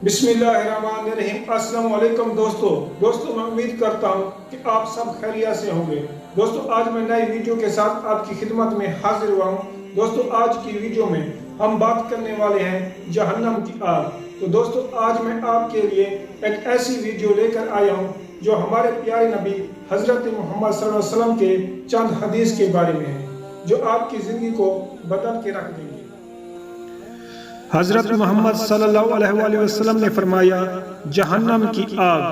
बिस्मिल्लाहिर्रहमानिर्रहीम। अस्सलाम वालेकुम दोस्तों मैं उम्मीद करता हूँ कि आप सब खैरियत से होंगे। दोस्तों आज मैं नई वीडियो के साथ आपकी खिदमत में हाजिर हुआ हूँ। दोस्तों आज की वीडियो में हम बात करने वाले हैं जहन्नम की आग। तो दोस्तों आज मैं आपके लिए एक ऐसी वीडियो लेकर आया हूँ जो हमारे प्यारे नबी हजरत मोहम्मद सल्लल्लाहु अलैहि वसल्लम के चंद हदीस के बारे में है, जो आपकी जिंदगी को बदल के रख देंगे। हजरत मोहम्मद सल्लल्लाहु अलैहि वसल्लम ने फरमाया, जहन्नम की आग।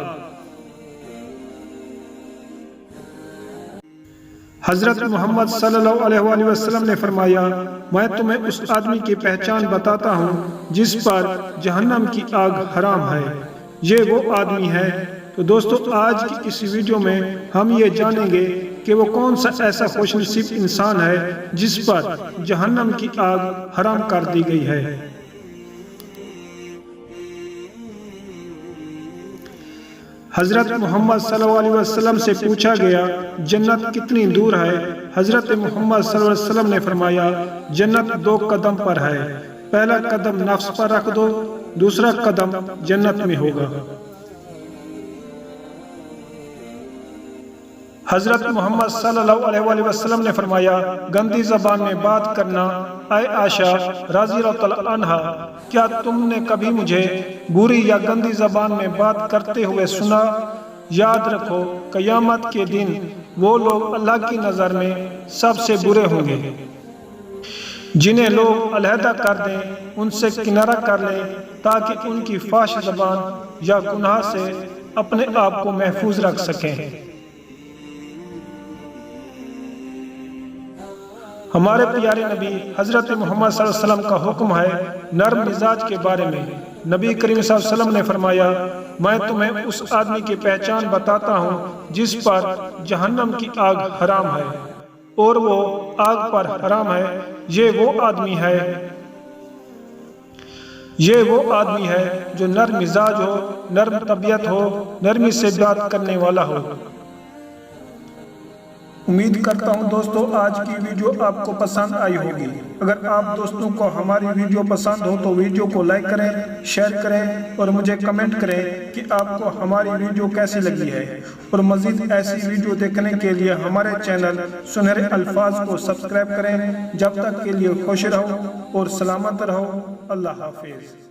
हजरत मोहम्मद सल्लल्लाहु अलैहि वसल्लम ने फरमाया, मैं तुम्हें उस आदमी की पहचान बताता हूँ जिस पर जहन्नम की आग हराम है। ये वो आदमी है। तो दोस्तों आज की इस वीडियो में हम ये जानेंगे कि वो कौन सा ऐसा खुशनसीब इंसान है जिस पर जहन्नम की आग हराम कर दी गई है। हजरत मोहम्मद सल्लल्लाहु अलैहि वसल्लम से पूछा गया, जन्नत कितनी दूर है? हजरत मोहम्मद सल्लल्लाहु अलैहि वसल्लम ने फरमाया, जन्नत 2 कदम पर है। पहला कदम नफ्स पर रख दो, दूसरा कदम जन्नत में होगा। हजरत मोहम्मद सल्लल्लाहु अलैहि वसल्लम ने फरमाया, गंदी जबान में बात करना। ऐ आयशा रज़ियल्लाहु अन्हा, क्या तुमने कभी मुझे बुरी या गंदी जबान में बात करते हुए सुना? याद रखो, क़यामत के दिन वो लोग अल्लाह की नज़र में सबसे बुरे होंगे जिन्हें लोग अलहदा कर दें, उनसे किनारा कर लें ताकि उनकी फाश जबान या गुनाह से अपने आप को महफूज रख सकें। हमारे प्यारे नबी हजरत मोहम्मद सल्लल्लाहु अलैहि वसल्लम का हुक्म है नर्म मिजाज के बारे में। नबी करीम सल्लल्लाहु अलैहि वसल्लम ने फरमाया, मैं तुम्हें उस आदमी की पहचान बताता हूँ जिस पर जहन्नम की आग हराम है, और वो आग पर हराम है। ये वो आदमी है जो नर्म मिजाज हो, नर्म तबीयत हो, नरमी से बात करने वाला हो। उम्मीद करता हूं दोस्तों आज की वीडियो आपको पसंद आई होगी। अगर आप दोस्तों को हमारी वीडियो पसंद हो तो वीडियो को लाइक करें, शेयर करें और मुझे कमेंट करें कि आपको हमारी वीडियो कैसी लगी है। और मजीद ऐसी वीडियो देखने के लिए हमारे चैनल सुनहरे अल्फाज को सब्सक्राइब करें। जब तक के लिए खुश रहो और सलामत रहो। अल्लाह हाफिज।